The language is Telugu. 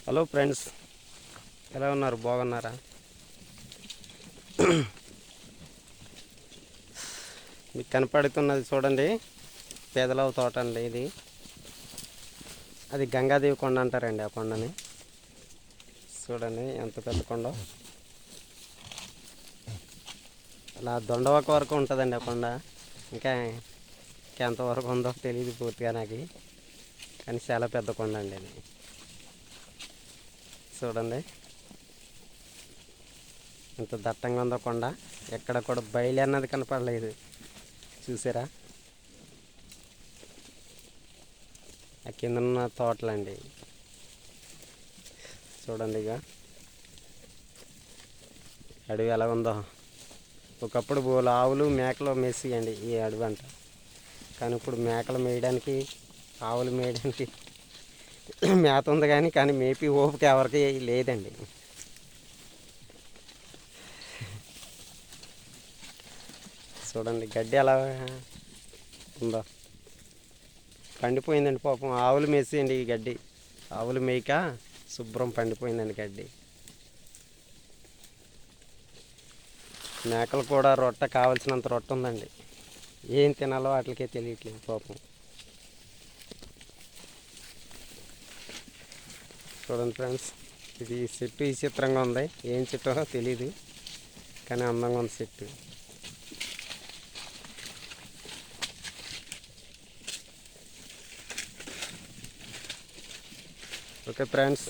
హలో ఫ్రెండ్స్, ఎలా ఉన్నారు? బాగున్నారా? మీకు కనపడుతున్నది చూడండి, పేదలవ తోట అండి ఇది. అది గంగాదేవి కొండ అంటారండి. ఆ కొండని చూడండి ఎంత పెద్ద కొండ. అలా దొండవక వరకు ఉంటుందండి ఆ కొండ. ఇంకా ఎంతవరకు ఉందో తెలియదు పూర్తిగా నాకు, కానీ చాలా పెద్ద కొండ అండి అది. చూడండి ఎంత దట్టంగా ఉందో కొండ. ఎక్కడ కూడా బయలు అన్నది కనపడలేదు. చూసారా? ఆ కింద ఉన్న తోటలండి చూడండి. ఇక అడవి ఎలా ఉందో. ఒకప్పుడు ఆవులు మేకలు మేసేయండి ఈ అడవి అంట. కానీ ఇప్పుడు మేకలు మేయడానికి, ఆవులు మేయడానికి మేత ఉంది కానీ మేపి ఓపిక ఎవరికి లేదండి. చూడండి గడ్డి ఎలా ఉందో. పండిపోయిందండి పాపం. ఆవులు మేసేయండి ఈ గడ్డి. ఆవులు మేయక శుభ్రం పండిపోయిందండి గడ్డి. మేకలు కూడా రొట్ట కావాల్సినంత రొట్ట ఉందండి. ఏం తినాలో వాటికే తెలియట్లేదు పాపం. చూడండి ఫ్రెండ్స్, ఇది చెట్టు విచిత్రంగా ఉంది. ఏం చెట్టో తెలీదు, కానీ అందంగా ఉంది చెట్టు. Okay friends.